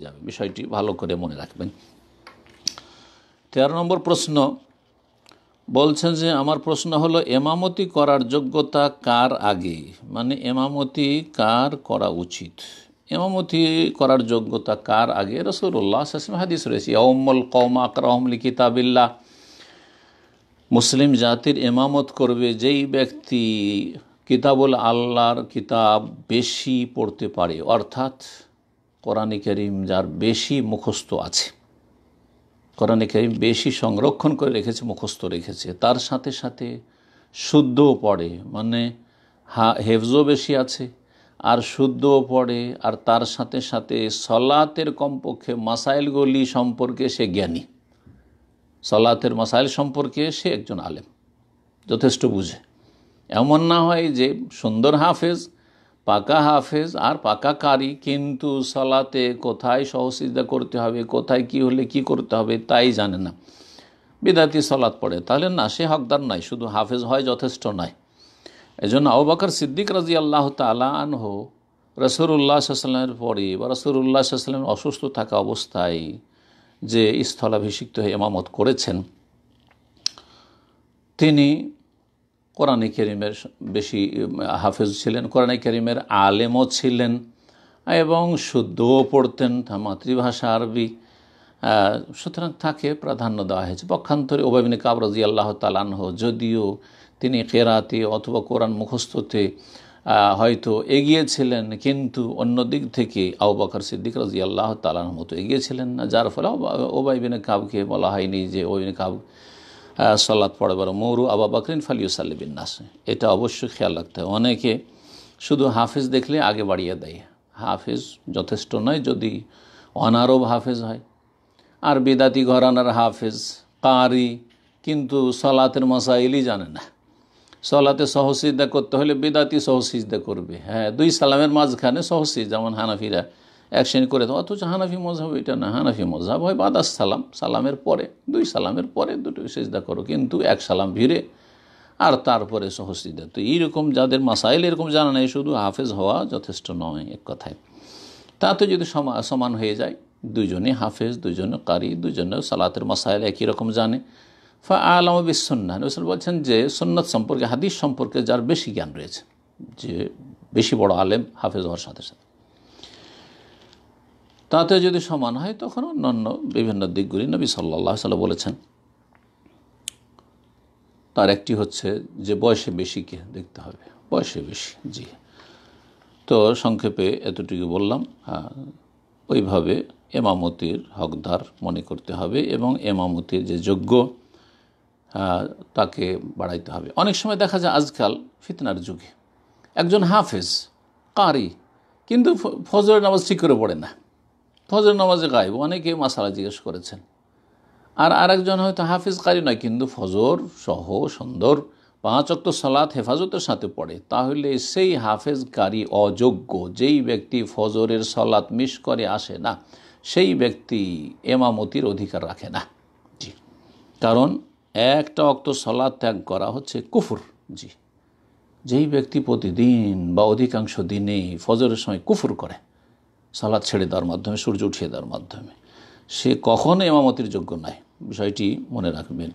যাবে। বিষয়টি ভালো করে মনে রাখবেন। 13 নম্বর প্রশ্ন বলছেন যে আমার প্রশ্ন হলো এমামতি করার যোগ্যতা কার আগে, মানে এমামতি কার করা উচিত, এমামতি করার যোগ্যতা কার আগে? রাসূলুল্লাহ সাল্লাল্লাহু আলাইহি ওয়াসাল্লাম হাদিস রয়েছে ইয়াউমুল কওম আকরাহুম লিকিতাবিল্লাহ, মুসলিম জাতির এমামত করবে যেই ব্যক্তি কিতাবুল আল্লাহর কিতাব বেশি পড়তে পারে, অর্থাৎ কোরআনে কারীম যার বেশি মুখস্থ আছে, কোরআনে কারীম বেশি সংরক্ষণ করে রেখেছে, মুখস্থ রেখেছে, তার সাথে সাথে শুদ্ধও পড়ে, মানে হেফজও বেশি আছে আর শুদ্ধও পড়ে, আর তার সাথে সাথে সলাতের কমপক্ষে মাসাইলগুলি সম্পর্কে সে জ্ঞানী, সলাতের মাসাইল সম্পর্কে সে একজন আলেম, যথেষ্ট বুঝে। এমন না হয় যে সুন্দর হাফেজ, পাকা হাফেজ আর পাকা কারি, কিন্তু সলাতে কোথায় সহসিজদা করতে হবে, কোথায় কি হলে কি করতে হবে তাই জানে না, বিদাতি সলাত পড়ে, তাহলে না, সে হকদার নাই, শুধু হাফেজ হয় যথেষ্ট নয়। এজন্য আবু বকর সিদ্দিক রাদিয়াল্লাহু তাআলা আনহু রাসূলুল্লাহ সাল্লাল্লাহু আলাইহি ওয়াসাল্লামের পরে বা রাসূলুল্লাহ সাল্লাল্লাহু আলাইহি ওয়াসাল্লাম অসুস্থ থাকা অবস্থায় যে স্থলাভিষিক্ত হয়ে ইমামত করেছেন, তিনি কোরআনে কারীমের বেশি হাফেজ ছিলেন, কোরআনে কারীমের আলেমও ছিলেন এবং শুদ্ধও পড়তেন, তার মাতৃভাষা আরবি, সুতরাং তাকে প্রাধান্য দেওয়া হয়েছে। পক্ষান্তরে উবাই ইবনে কাব রাদিয়াল্লাহু তাআলা আনহু যদিও তিনি কিরাতে অথবা কোরআন মুখস্থতে হয়তো এগিয়েছিলেন, কিন্তু অন্য দিক থেকে আবু বকর সিদ্দিক রাদিয়াল্লাহু তাআলা আনহু মতো এগিয়েছিলেন না, যার ফলে উবাই ইবনে কাবকে বলা হয়নি যে উবাই ইবনে কাব সালাত পড়ে, বড় মৌরু আবু বকরিন ফালিউসাল্লি বিন্নাস। এটা অবশ্যই খেয়াল রাখতে হবে। অনেকে শুধু হাফেজ দেখলে আগে বাড়িয়ে দেয়, হাফেজ যথেষ্ট নয়, যদি অনারব হাফেজ হয়, আর বিদাতি ঘরানার হাফেজ কারি কিন্তু সলাতের মাসাইলই জানে না, সলাতে সহসিজদা করতে হলে বিদাতি সহসিজদা করবে, হ্যাঁ, দুই সালামের মাঝখানে সহসিজ, যেমন হানাফিরা এক শ্রেণী করে দেয়, অথচ হানাফি মজহাব এটা না, হানাফি মজহাব হয় বাদাস সালাম, সালামের পরে, দুই সালামের পরে দুটো সিজদা করো, কিন্তু এক সালাম ভিড়ে আর তারপরে সহসিজদা। তো এইরকম যাদের মাসাইল এরকম জানা নেই, শুধু হাফেজ হওয়া যথেষ্ট নয় এক কথায়। তাতে যদি সমান হয়ে যায়, দুইজনে হাফেজ, দুইজনে কারি, দুইজনে সালাতের মাসাইল একই রকম জানে, ফা আলাম বিসুন্নাহ, রাসূল বলছেন যে সুন্নাত সম্পর্কে, হাদিস সম্পর্কে যার বেশি জ্ঞান রয়েছে, যে বেশি বড় আলেম হাফেজ হওয়ার সাথে সাথে, তাতে যদি সমান হয়, তখন অন্যান্য বিভিন্ন দিকগুলি নবী সাল্লাল্লাহু আলাইহি ওয়াসাল্লাম বলেছেন। তার একটি হচ্ছে যে বয়সে বেশিকে দেখতে হবে, বয়সে বেশি। জি, তো সংক্ষেপে এতটুকু বললাম। ওইভাবে এমামতির হকদার মনে করতে হবে এবং এমামতির যে যোগ্য তাকে বাড়াইতে হবে। অনেক সময় দেখা যায় আজকাল ফিতনার যুগে একজন হাফেজ কারি, কিন্তু ফজরের নামাজ ঠিক করে পড়ে না, ফজরের নামাজে গায়েব, অনেকে মাসালা জিজ্ঞেস করেছেন। আর আরেকজন হয়তো হাফিজ কারি নয়, কিন্তু ফজর সহ সুন্দর 5 ওয়াক্ত সালাত হেফাজতের সাথে পড়ে, তাহলে সেই হাফেজ কারি অযোগ্য। যেই ব্যক্তি ফজরের সালাত মিস করে আসে না, সেই ব্যক্তি এমামতির অধিকার রাখে না। জি, কারণ একটা ওয়াক্ত সালাত ত্যাগ করা হচ্ছে কুফর। জি, যেই ব্যক্তি প্রতিদিন বা অধিকাংশ দিনে ফজরের সময় কুফর করে, সালাত ছেড়ে দেওয়ার মাধ্যমে, সূর্য উঠিয়ে দেওয়ার মাধ্যমে, সে কখনো ইমামতির যোগ্য নয়। বিষয়টি মনে রাখবেন।